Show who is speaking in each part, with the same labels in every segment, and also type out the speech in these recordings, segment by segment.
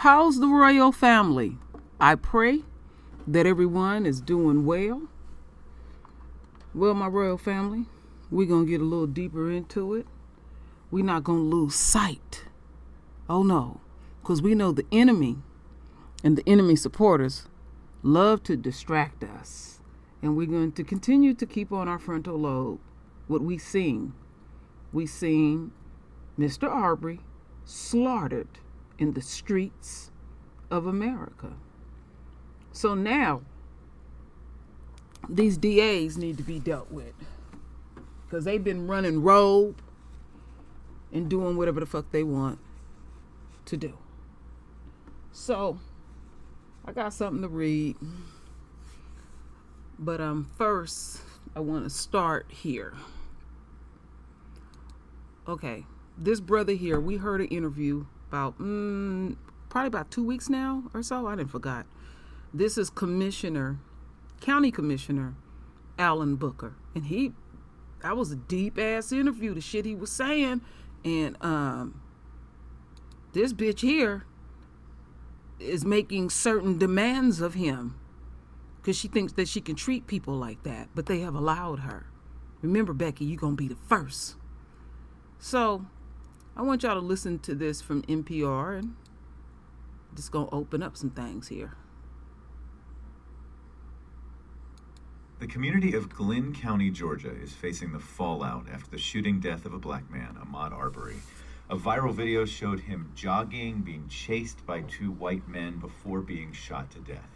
Speaker 1: How's the royal family? I pray that everyone is doing well. Well, my royal family, we're going to get a little deeper into it. We're not going to lose sight. Oh no, because we know the enemy and the enemy supporters love to distract us. And we're going to continue to keep on our frontal lobe what we sing. We sing Mr. Arbery slaughtered in the streets of America. So now, these D.A.s need to be dealt with. Because they've been running rogue and doing whatever the fuck they want to do. So, I got something to read. But first, I want to start here. Okay, this brother here, we heard an interview about, probably about 2 weeks now or so. I didn't forgot. This is County Commissioner Alan Booker. And that was a deep-ass interview, the shit he was saying. And this bitch here is making certain demands of him because she thinks that she can treat people like that, but they have allowed her. Remember, Becky, you're going to be the first. So I want y'all to listen to this from NPR, and just going to open up some things here.
Speaker 2: The community of Glynn County, Georgia is facing the fallout after the shooting death of a black man, AHMAUD Arbery. A viral video showed him jogging, being chased by two white men before being shot to death.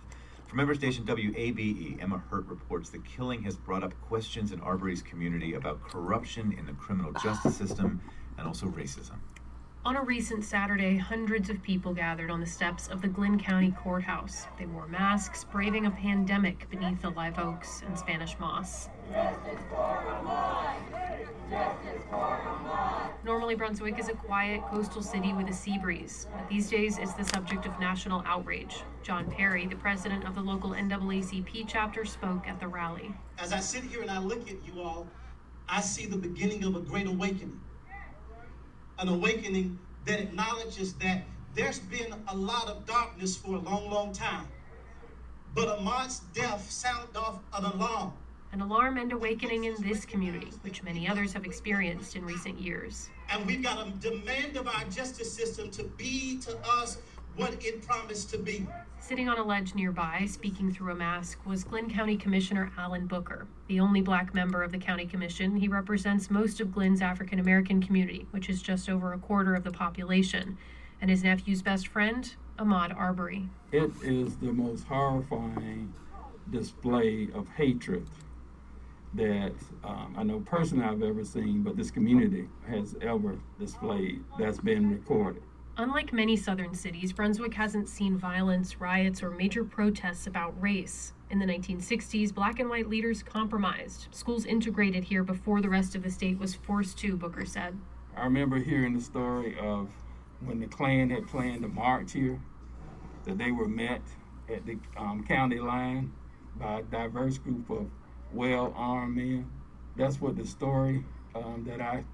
Speaker 2: From member station WABE, Emma Hurt reports the killing has brought up questions in Arbery's community about corruption in the criminal justice system and also racism.
Speaker 3: On a recent Saturday, hundreds of people gathered on the steps of the Glynn County Courthouse. They wore masks, braving a pandemic beneath the live oaks and Spanish moss. Normally, Brunswick is a quiet coastal city with a sea breeze, but these days it's the subject of national outrage. John Perry, the president of the local NAACP chapter, spoke at the rally.
Speaker 4: As I sit here and I look at you all, I see the beginning of a great awakening. An awakening that acknowledges that there's been a lot of darkness for a long, long time. But AHMAUD's death sounded off an alarm.
Speaker 3: An alarm and awakening in this community, which many others have experienced in recent years.
Speaker 4: And we've got a demand of our justice system to be to us what it promised to be.
Speaker 3: Sitting on a ledge nearby, speaking through a mask, was Glynn County Commissioner Alan Booker. The only black member of the county commission, he represents most of Glynn's African American community, which is just over a quarter of the population. And his nephew's best friend, AHMAUD Arbery.
Speaker 5: It is the most horrifying display of hatred that I know personally I've ever seen, but this community has ever displayed that's been recorded.
Speaker 3: Unlike many southern cities, Brunswick hasn't seen violence, riots, or major protests about race. In the 1960s, black and white leaders compromised. Schools integrated here before the rest of the state was forced to, Booker said.
Speaker 5: I remember hearing the story of when the Klan had planned to march here, that they were met at the county line by a diverse group of well-armed men. That's what the story that I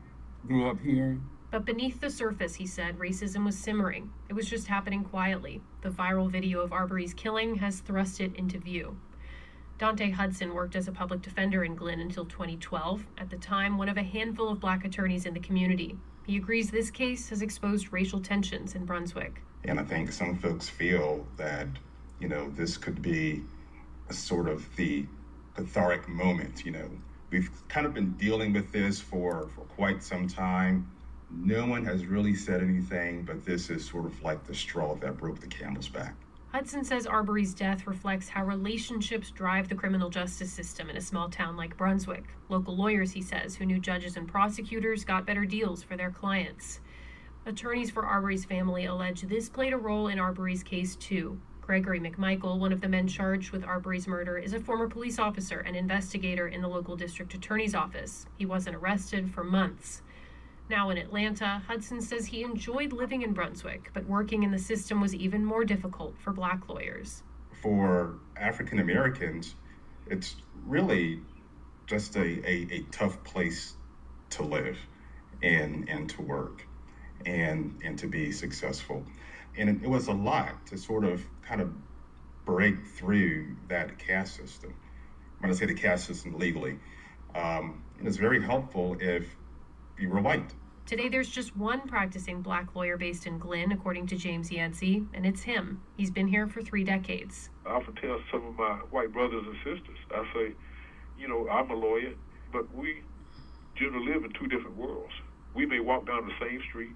Speaker 5: grew up hearing.
Speaker 3: But beneath the surface, he said, racism was simmering. It was just happening quietly. The viral video of Arbery's killing has thrust it into view. Dante Hudson worked as a public defender in Glynn until 2012, at the time one of a handful of black attorneys in the community. He agrees this case has exposed racial tensions in Brunswick.
Speaker 6: And I think some folks feel that, this could be a sort of the cathartic moment. We've kind of been dealing with this for quite some time. No one has really said anything, but this is sort of like the straw that broke the camel's back.
Speaker 3: Hudson says Arbery's death reflects how relationships drive the criminal justice system in a small town like Brunswick. Local lawyers, he says, who knew judges and prosecutors got better deals for their clients. Attorneys for Arbery's family allege this played a role in Arbery's case, too. Gregory McMichael, one of the men charged with Arbery's murder, is a former police officer and investigator in the local district attorney's office. He wasn't arrested for months. Now in Atlanta, Hudson says he enjoyed living in Brunswick, but working in the system was even more difficult for black lawyers.
Speaker 6: For African Americans, it's really just a tough place to live and to work and to be successful. And it was a lot to sort of kind of break through that caste system. When I say the caste system legally, and it's very helpful if you were white.
Speaker 3: Today, there's just one practicing black lawyer based in Glen, according to James Yancey, and it's him. He's been here for 3 decades.
Speaker 7: I often tell some of my white brothers and sisters, I say, you know, I'm a lawyer, but we generally live in 2 different worlds. We may walk down the same street,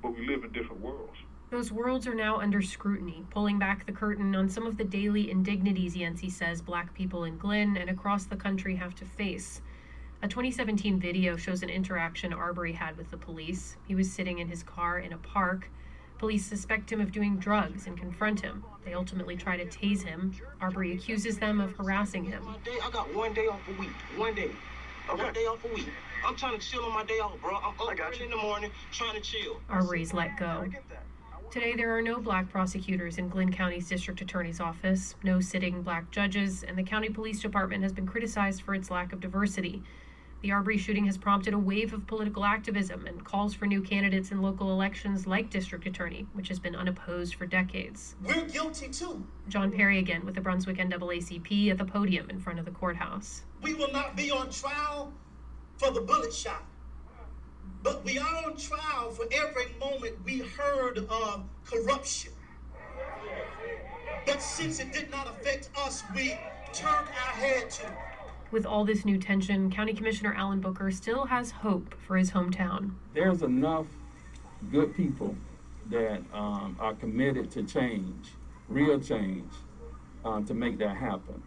Speaker 7: but we live in different worlds.
Speaker 3: Those worlds are now under scrutiny, pulling back the curtain on some of the daily indignities Yancey says black people in Glen and across the country have to face. A 2017 video shows an interaction Arbery had with the police. He was sitting in his car in a park. Police suspect him of doing drugs and confront him. They ultimately try to tase him. Arbery accuses them of harassing him.
Speaker 8: I got 1 day off a week. 1 day. Okay. 1 day off a week. I'm trying to chill on my day off, bro. I'm up early in the morning trying to chill.
Speaker 3: Arbery's let go. Today, there are no black prosecutors in Glen County's district attorney's office, no sitting black judges, and the county police department has been criticized for its lack of diversity. The Arbery shooting has prompted a wave of political activism and calls for new candidates in local elections like district attorney, which has been unopposed for decades.
Speaker 4: We're guilty too.
Speaker 3: John Perry again with the Brunswick NAACP at the podium in front of the courthouse.
Speaker 4: We will not be on trial for the bullet shot, but we are on trial for every moment we heard of corruption. But since it did not affect us, we turned our head to it.
Speaker 3: With all this new tension, County Commissioner Alan Booker still has hope for his hometown.
Speaker 5: There's enough good people that are committed to change, real change, to make that happen.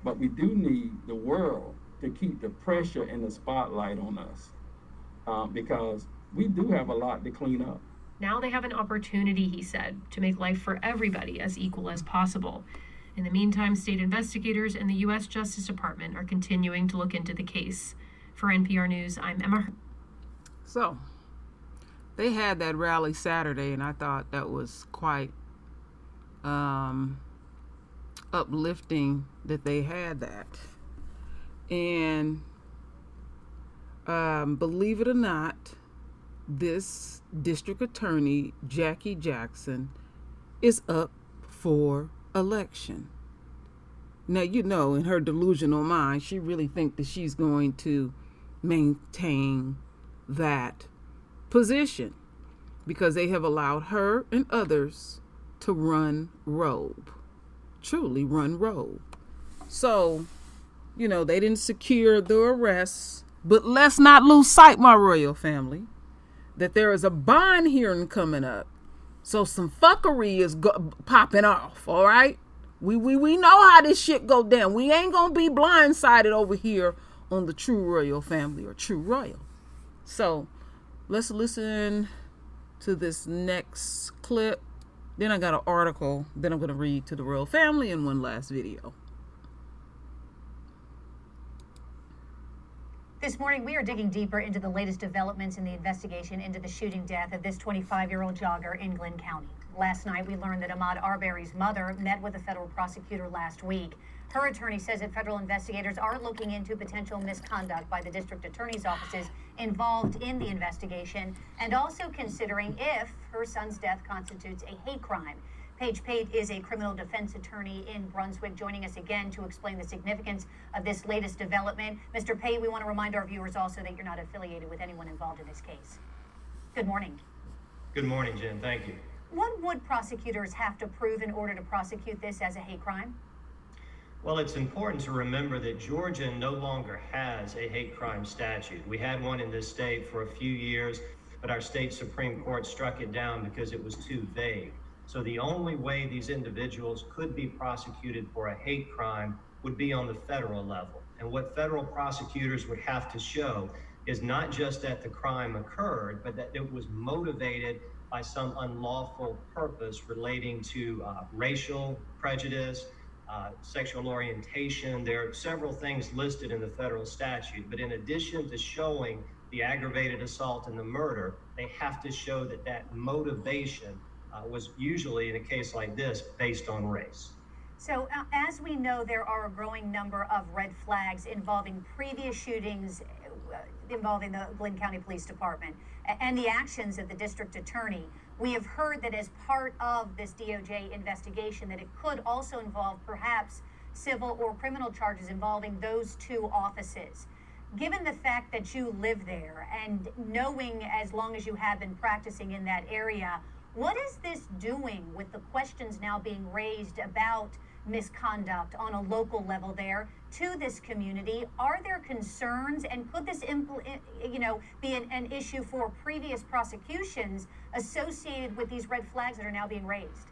Speaker 5: But we do need the world to keep the pressure and the spotlight on us because we do have a lot to clean up.
Speaker 3: Now they have an opportunity, he said, to make life for everybody as equal as possible. In the meantime, state investigators and the U.S. Justice Department are continuing to look into the case. For NPR News, I'm Emma.
Speaker 1: So, they had that rally Saturday, and I thought that was quite uplifting that they had that. And believe it or not, this district attorney, Jackie Jackson, is up for election. Now, you know, in her delusional mind, she really thinks that she's going to maintain that position because they have allowed her and others to run rogue, truly run rogue. So, you know, they didn't secure the arrests, but let's not lose sight, my royal family, that there is a bond hearing coming up. So some fuckery is popping off, all right? We know how this shit go down. We ain't gonna be blindsided over here on the True Royal Family or True Royal. So let's listen to this next clip. Then I got an article. Then I'm gonna read to the Royal Family and one last video.
Speaker 9: This morning, we are digging deeper into the latest developments in the investigation into the shooting death of this 25-year-old jogger in Glen County. Last night, we learned that AHMAUD Arbery's mother met with a federal prosecutor last week. Her attorney says that federal investigators are looking into potential misconduct by the district attorney's offices involved in the investigation and also considering if her son's death constitutes a hate crime. Paige Pate is a criminal defense attorney in Brunswick, joining us again to explain the significance of this latest development. Mr. Pate, we want to remind our viewers also that you're not affiliated with anyone involved in this case. Good morning.
Speaker 10: Good morning, Jen. Thank you.
Speaker 9: What would prosecutors have to prove in order to prosecute this as a hate crime?
Speaker 10: Well, it's important to remember that Georgia no longer has a hate crime statute. We had one in this state for a few years, but our state Supreme Court struck it down because it was too vague. So the only way these individuals could be prosecuted for a hate crime would be on the federal level. And what federal prosecutors would have to show is not just that the crime occurred, but that it was motivated by some unlawful purpose relating to racial prejudice, sexual orientation. There are several things listed in the federal statute, but in addition to showing the aggravated assault and the murder, they have to show that that motivation was usually, in a case like this, based on race.
Speaker 9: So as we know, there are a growing number of red flags involving previous shootings involving the Glen County Police Department and the actions of the district attorney. We have heard that as part of this DOJ investigation that it could also involve perhaps civil or criminal charges involving those two offices. Given the fact that you live there and knowing as long as you have been practicing in that area, what is this doing with the questions now being raised about misconduct on a local level there to this community? Are there concerns, and could this be an issue for previous prosecutions associated with these red flags that are now being raised?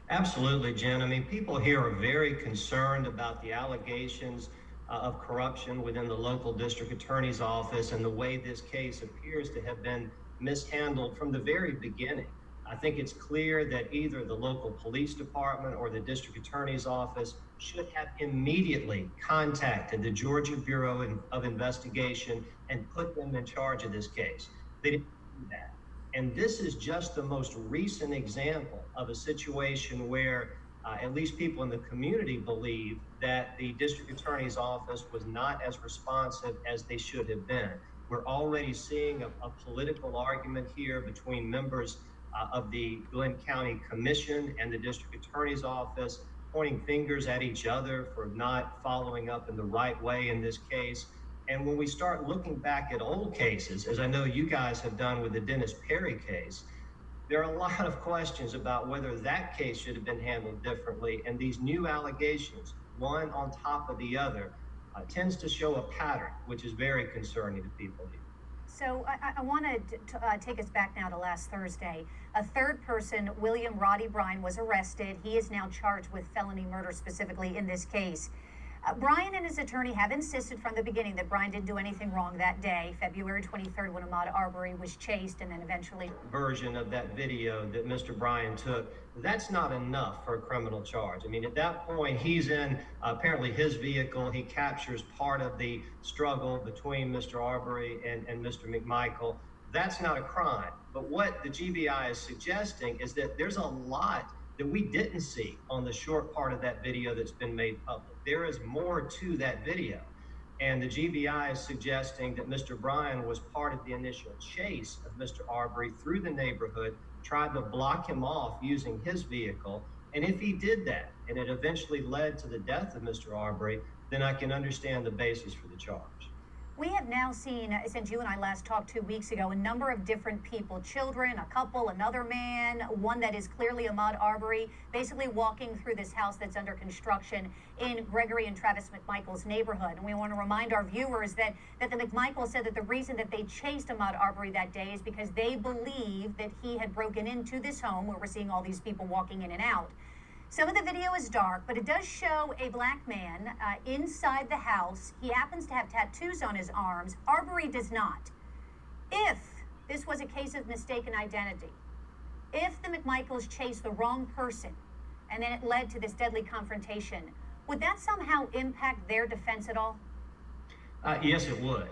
Speaker 10: Absolutely, Jen. I mean, people here are very concerned about the allegations of corruption within the local district attorney's office and the way this case appears to have been mishandled from the very beginning. I think it's clear that either the local police department or the district attorney's office should have immediately contacted the Georgia Bureau of Investigation and put them in charge of this case. They didn't do that. And this is just the most recent example of a situation where at least people in the community believe that the district attorney's office was not as responsive as they should have been. We're already seeing a political argument here between members of the Glenn County Commission and the district attorney's office, pointing fingers at each other for not following up in the right way in this case. And when we start looking back at old cases, as I know you guys have done with the Dennis Perry case, there are a lot of questions about whether that case should have been handled differently. And these new allegations, one on top of the other, tends to show a pattern, which is very concerning to people here.
Speaker 9: So I want to take us back now to last Thursday. A third person, William Roddy Bryan, was arrested. He is now charged with felony murder specifically in this case. Bryan and his attorney have insisted from the beginning that Bryan didn't do anything wrong that day, February 23rd, when AHMAUD Arbery was chased and then eventually...
Speaker 10: Version of that video that Mr. Bryan took, that's not enough for a criminal charge. I mean, at that point, he's in apparently his vehicle. He captures part of the struggle between Mr. Arbery and Mr. McMichael. That's not a crime. But what the GBI is suggesting is that there's a lot that we didn't see on the short part of that video that's been made public. There is more to that video. And the GBI is suggesting that Mr. Bryan was part of the initial chase of Mr. Arbery through the neighborhood, tried to block him off using his vehicle. And if he did that, and it eventually led to the death of Mr. Arbery, then I can understand the basis for the charge.
Speaker 9: We have now seen, since you and I last talked 2 weeks ago, a number of different people, children, a couple, another man, one that is clearly AHMAUD Arbery, basically walking through this house that's under construction in Gregory and Travis McMichael's neighborhood. And we want to remind our viewers that the McMichaels said that the reason that they chased AHMAUD Arbery that day is because they believe that he had broken into this home where we're seeing all these people walking in and out. Some of the video is dark, but it does show a black man inside the house. He happens to have tattoos on his arms. Arbery does not. If this was a case of mistaken identity, if the McMichaels chased the wrong person and then it led to this deadly confrontation, would that somehow impact their defense at all?
Speaker 10: Yes, it would.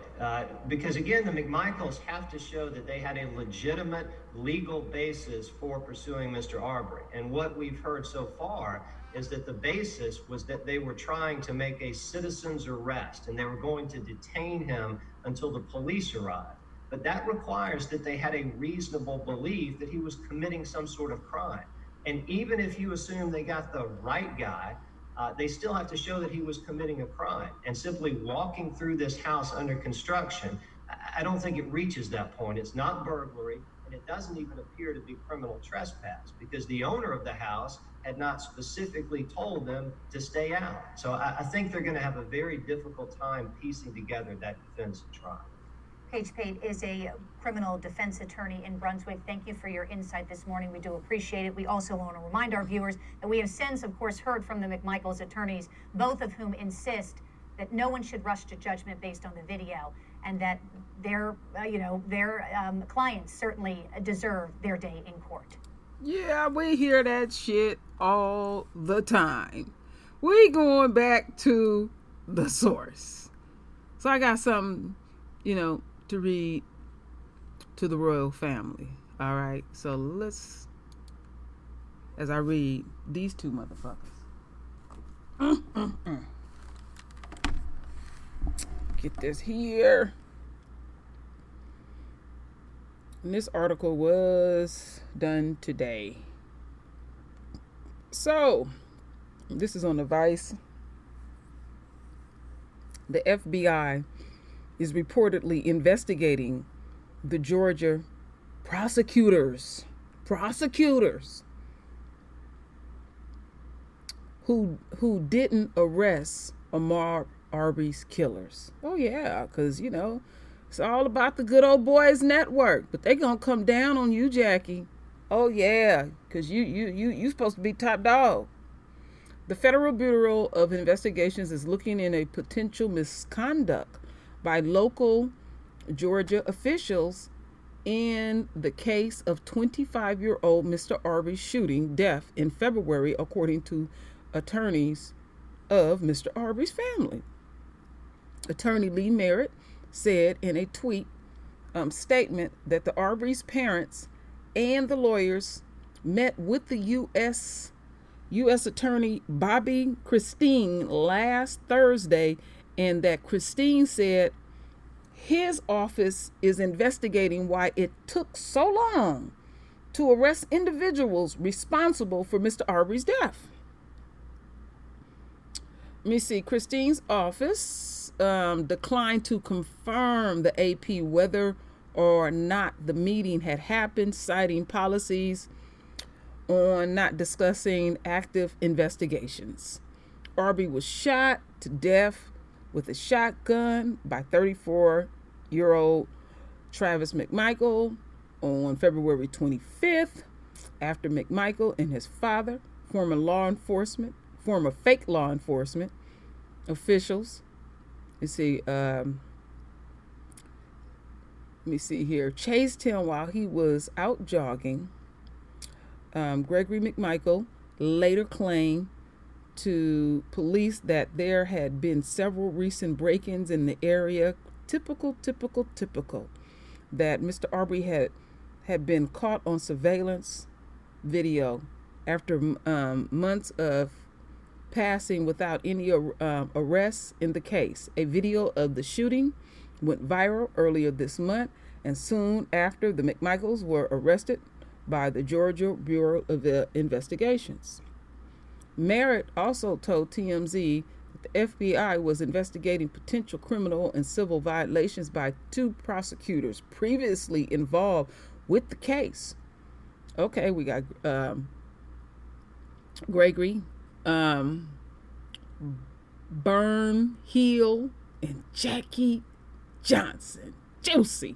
Speaker 10: Because again, the McMichaels have to show that they had a legitimate legal basis for pursuing Mr. Arbery. And what we've heard so far is that the basis was that they were trying to make a citizen's arrest and they were going to detain him until the police arrived. But that requires that they had a reasonable belief that he was committing some sort of crime. And even if you assume they got the right guy, they still have to show that he was committing a crime. And simply walking through this house under construction, I don't think it reaches that point. It's not burglary, and it doesn't even appear to be criminal trespass because the owner of the house had not specifically told them to stay out. So I think they're going to have a very difficult time piecing together that defense and trial.
Speaker 9: Paige Pate is a criminal defense attorney in Brunswick. Thank you for your insight this morning. We do appreciate it. We also want to remind our viewers that we have since, of course, heard from the McMichaels attorneys, both of whom insist that no one should rush to judgment based on the video, and that their clients certainly deserve their day in court.
Speaker 1: Yeah, we hear that shit all the time. We going back to the source. So I got something, to read to the royal family. All right, so let's, as I read these two motherfuckers. Get this here. And this article was done today. So, this is on the Vice. The FBI is reportedly investigating the Georgia prosecutors who didn't arrest Ahmaud Arbery's killers. Oh yeah, because it's all about the good old boys network, but they gonna come down on you, Jackie. Oh yeah, because you supposed to be top dog. The Federal Bureau of Investigations is looking in a potential misconduct by local Georgia officials in the case of 25-year-old Mr. Arbery's shooting death in February, according to attorneys of Mr. Arbery's family. Attorney Lee Merritt said in a tweet statement that the Arbery's parents and the lawyers met with the U.S. Attorney Bobby Christine last Thursday, and that Christine said his office is investigating why it took so long to arrest individuals responsible for Mr. Arbery's death. Let me see. Christine's office declined to confirm the AP whether or not the meeting had happened, citing policies on not discussing active investigations. Arbery was shot to death with a shotgun by 34-year-old Travis McMichael on February 25th, after McMichael and his father, former fake law enforcement officials, let me see here, chased him while he was out jogging. Gregory McMichael later claimed to police that there had been several recent break-ins in the area. Typical, that Mr. Arbery had been caught on surveillance video after months of passing without any arrests in the case. A video of the shooting went viral earlier this month, and soon after, the McMichaels were arrested by the Georgia Bureau of Investigations. Merritt also told TMZ that the FBI was investigating potential criminal and civil violations by two prosecutors previously involved with the case. Okay, we got Gregory, Byrne Hill, and Jackie Johnson. Juicy.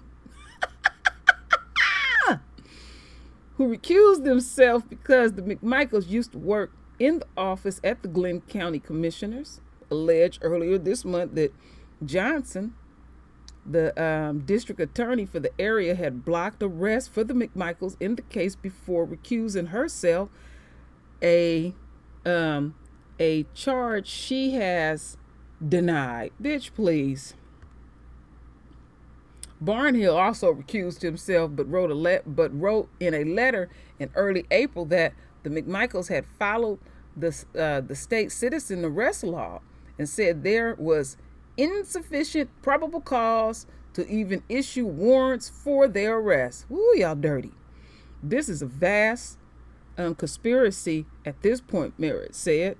Speaker 1: Who recused themselves because the McMichaels used to work in the office at the Glenn County Commissioners, alleged earlier this month that Johnson, the district attorney for the area, had blocked arrest for the McMichaels in the case before recusing herself, a charge she has denied. Bitch, please. Barnhill also recused himself, but wrote in a letter in early April that the McMichaels had followed the state citizen arrest law and said there was insufficient probable cause to even issue warrants for their arrest. Woo, y'all dirty. This is a vast conspiracy at this point, Merritt said.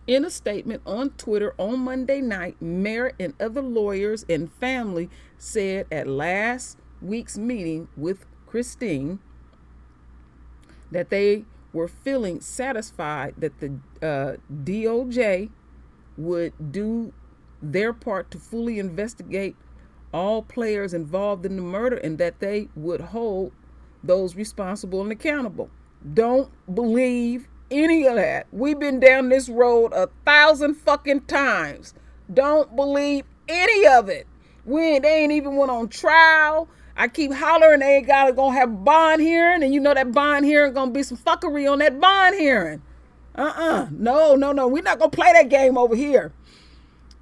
Speaker 1: In a statement on Twitter on Monday night, Merritt and other lawyers and family said at last week's meeting with Christine that they were feeling satisfied that the DOJ would do their part to fully investigate all players involved in the murder and that they would hold those responsible and accountable. Don't believe any of that. We've been down this road 1,000 fucking times. Don't believe any of it. They ain't even went on trial. I keep hollering they ain't gonna have bond hearing, and you know that bond hearing gonna be some fuckery on that bond hearing. No, we're not gonna play that game over here.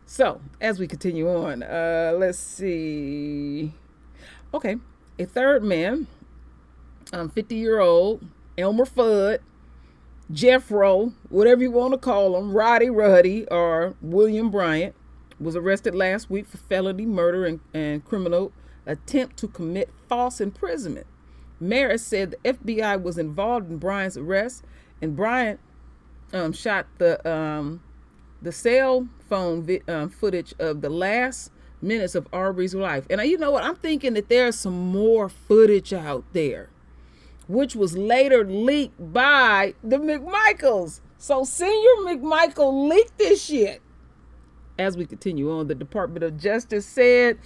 Speaker 1: So as we continue on, let's see. Okay, a third man, 50-year-old Elmer Fudd, Jeffro, whatever you want to call him, Roddy Ruddy, or William Bryant, was arrested last week for felony murder and criminal attempt to commit false imprisonment. Merritt said the FBI was involved in Bryant's arrest, and Bryant shot the cell phone footage of the last minutes of Arbery's life. And you know what? I'm thinking that there's some more footage out there, which was later leaked by the McMichaels. So Senior McMichael leaked this shit. As we continue on, the Department of Justice said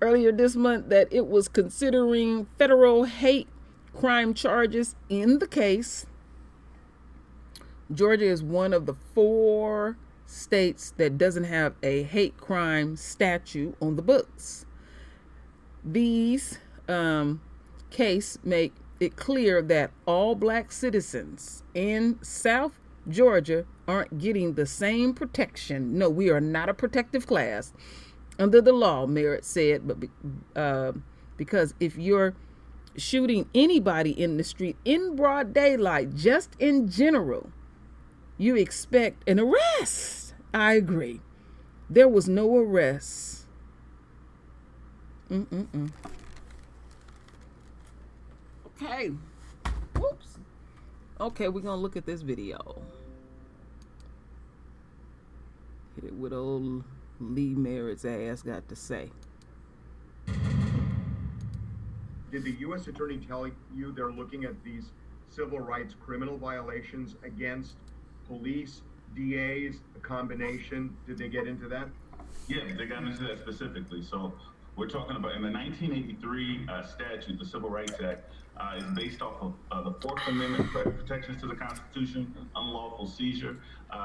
Speaker 1: earlier this month that it was considering federal hate crime charges in the case. Georgia is one of the 4 states that doesn't have a hate crime statute on the books. These case make it clear that all black citizens in South Georgia aren't getting the same protection. No, we are not a protective class under the law, Merritt said, but because if you're shooting anybody in the street in broad daylight, just in general, you expect an arrest. I agree. There was no arrest. Okay. Whoops. Okay, we're going to look at this video. Hear what old Lee Merritt's ass got to say.
Speaker 11: Did the U.S. Attorney tell you they're looking at these civil rights criminal violations against police, D.A.s, a combination? Did they get into that?
Speaker 12: Yeah, they got into that specifically. So we're talking about in the 1983 statute, the Civil Rights Act, is based off of the Fourth Amendment protections to the Constitution, unlawful seizure.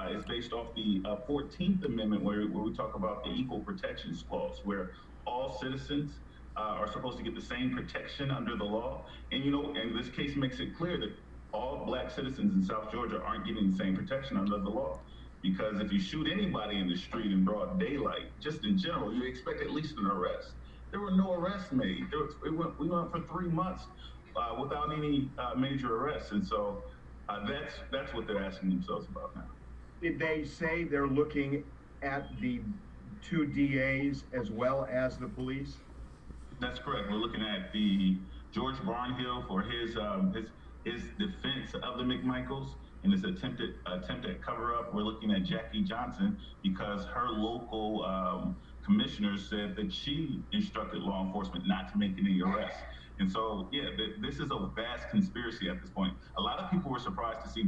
Speaker 12: It's based off the 14th Amendment where we talk about the Equal Protections Clause, where all citizens are supposed to get the same protection under the law. And and this case makes it clear that all black citizens in South Georgia aren't getting the same protection under the law. Because if you shoot anybody in the street in broad daylight, just in general, you expect at least an arrest. There were no arrests made. We went for 3 months without any major arrests. And so that's what they're asking themselves about now.
Speaker 11: Did they say they're looking at the 2 DAs as well as the police?
Speaker 12: That's correct. We're looking at the George Barnhill for his defense of the McMichaels and his attempt at cover up. We're looking at Jackie Johnson because her local commissioners said that she instructed law enforcement not to make any arrests. And so, yeah, this is a vast conspiracy at this point. A lot of people were surprised to see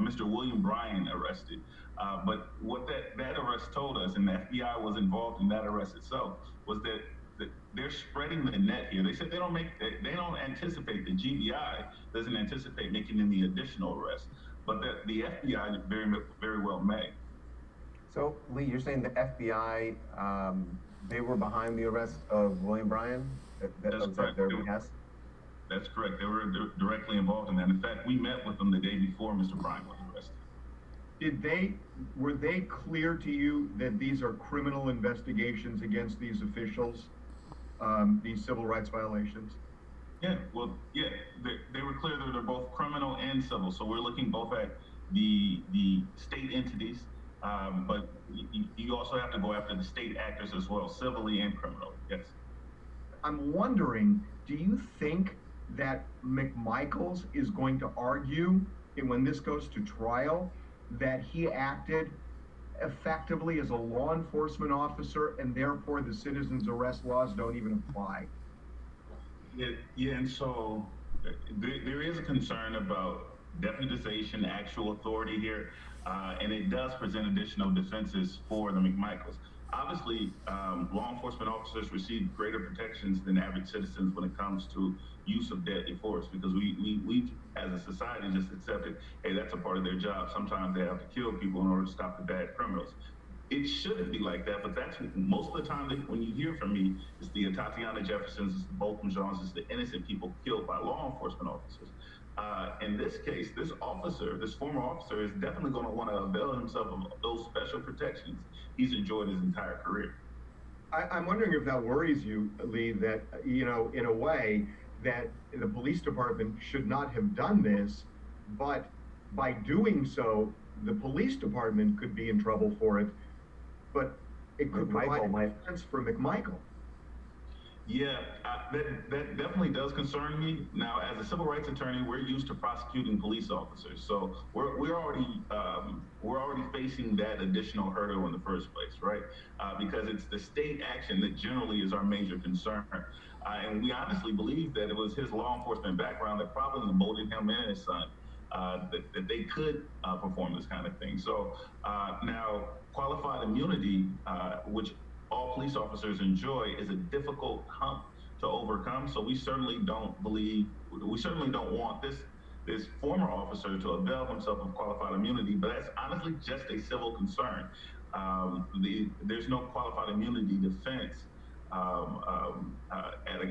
Speaker 12: Mr. William Bryan arrested. But what that arrest told us, and the FBI was involved in that arrest itself, was that they're spreading the net here. They said they don't anticipate, the GBI doesn't anticipate making any additional arrests, but the FBI very, very well may.
Speaker 13: So, Lee, you're saying the FBI, they were behind the arrest of William Bryan?
Speaker 12: That's correct. That's correct. They were directly involved in that. In fact, we met with them the day before Mr. Bryan was arrested.
Speaker 11: Were they clear to you that these are criminal investigations against these officials, these civil rights violations?
Speaker 12: Yeah, well, yeah, they were clear that they're both criminal and civil. So we're looking both at the state entities, but you also have to go after the state actors as well, civilly and criminally, yes.
Speaker 11: I'm wondering, do you think that McMichaels is going to argue, when this goes to trial, that he acted effectively as a law enforcement officer and therefore the citizens arrest laws don't even apply?
Speaker 12: Yeah, and so there is a concern about deputization, actual authority here, and it does present additional defenses for the McMichaels. Obviously, law enforcement officers receive greater protections than average citizens when it comes to use of deadly force, because we as a society just accepted, hey, that's a part of their job. Sometimes they have to kill people in order to stop the bad criminals. It shouldn't be like that, but that's most of the time when you hear from me, it's the Tatiana Jeffersons, it's the Bolton Johns, it's the innocent people killed by law enforcement officers. In this case, this former officer is definitely going to want to avail himself of those special protections he's enjoyed his entire career.
Speaker 11: I'm wondering if that worries you, Lee, that, in a way, that the police department should not have done this, but by doing so, the police department could be in trouble for it, but it could provide defense for McMichael.
Speaker 12: Yeah, that definitely does concern me. Now, as a civil rights attorney, we're used to prosecuting police officers, so we're already facing that additional hurdle in the first place, right? Because it's the state action that generally is our major concern, and we honestly believe that it was his law enforcement background that probably molded him and his son. That they could perform this kind of thing. So now, qualified immunity, which all police officers enjoy, is a difficult hump to overcome. So we certainly don't want this former officer to avail himself of qualified immunity. But that's honestly just a civil concern. There's no qualified immunity defense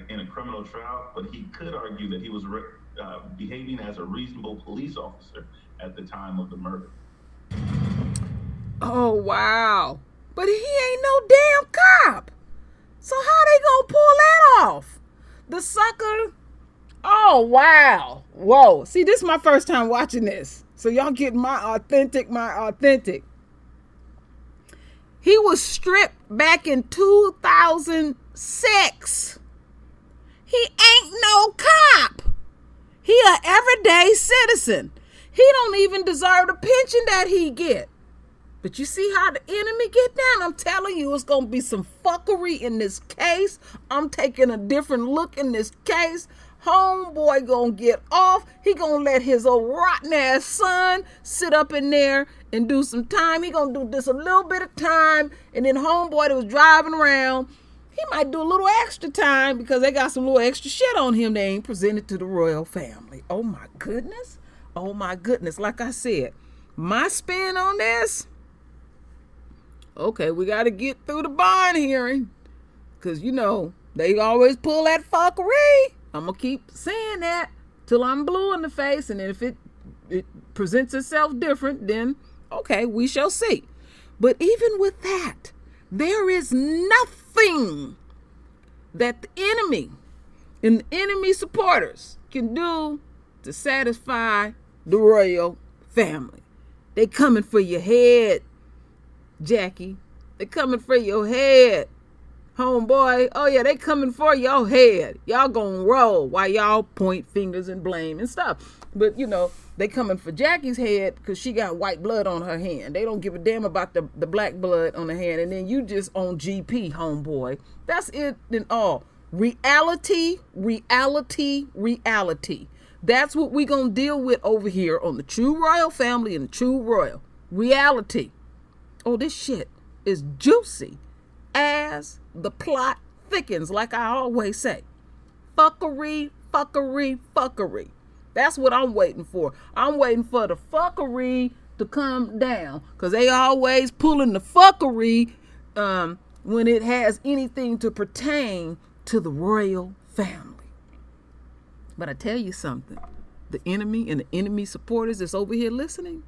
Speaker 12: in a criminal trial, but he could argue that he was behaving as a reasonable police officer at the time of the murder.
Speaker 1: Oh, wow. But he ain't no damn cop. So how they gonna pull that off? The sucker. Oh, wow. Whoa. See, this is my first time watching this. So y'all get my authentic. He was stripped back in 2006. He ain't no cop. He a everyday citizen. He don't even deserve the pension that he get. But you see how the enemy get down? I'm telling you, it's going to be some fuckery in this case. I'm taking a different look in this case. Homeboy going to get off. He going to let his old rotten ass son sit up in there and do some time. He going to do this a little bit of time. And then homeboy that was driving around, he might do a little extra time because they got some little extra shit on him they ain't presented to the royal family. Oh my goodness. Oh my goodness. Like I said, my spin on this, okay, we got to get through the bond hearing because, you know, they always pull that fuckery. I'm going to keep saying that till I'm blue in the face. And then if it presents itself different, then, okay, we shall see. But even with that, there is nothing that the enemy and the enemy supporters can do to satisfy the royal family. They coming for your head, Jackie. They coming for your head, homeboy. Oh yeah, they coming for your head. Y'all gonna roll while y'all point fingers and blame and stuff. But you know, they coming for Jackie's head because she got white blood on her hand. They don't give a damn about the black blood on the hand. And then you just on GP, homeboy. That's it and all. Reality. That's what we gonna deal with over here on the True Royal Family and True Royal. Reality. Oh, this shit is juicy as the plot thickens, like I always say. Fuckery. That's what I'm waiting for. I'm waiting for the fuckery to come down because they always pulling the fuckery when it has anything to pertain to the royal family. But I tell you something, the enemy and the enemy supporters that's over here listening,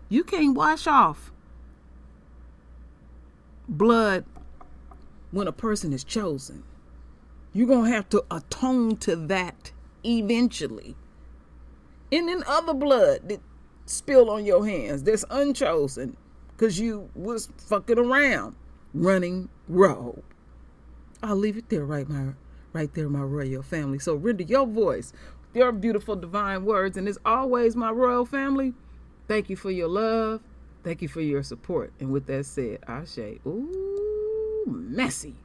Speaker 1: you can't wash off blood when a person is chosen. You're going to have to atone to that eventually. And then other blood that spilled on your hands that's unchosen because you was fucking around running rogue. I'll leave it there right there, my royal family. So render your voice, your beautiful divine words. And as always, my royal family, thank you for your love. Thank you for your support. And with that said, Ashe. Ooh, messy.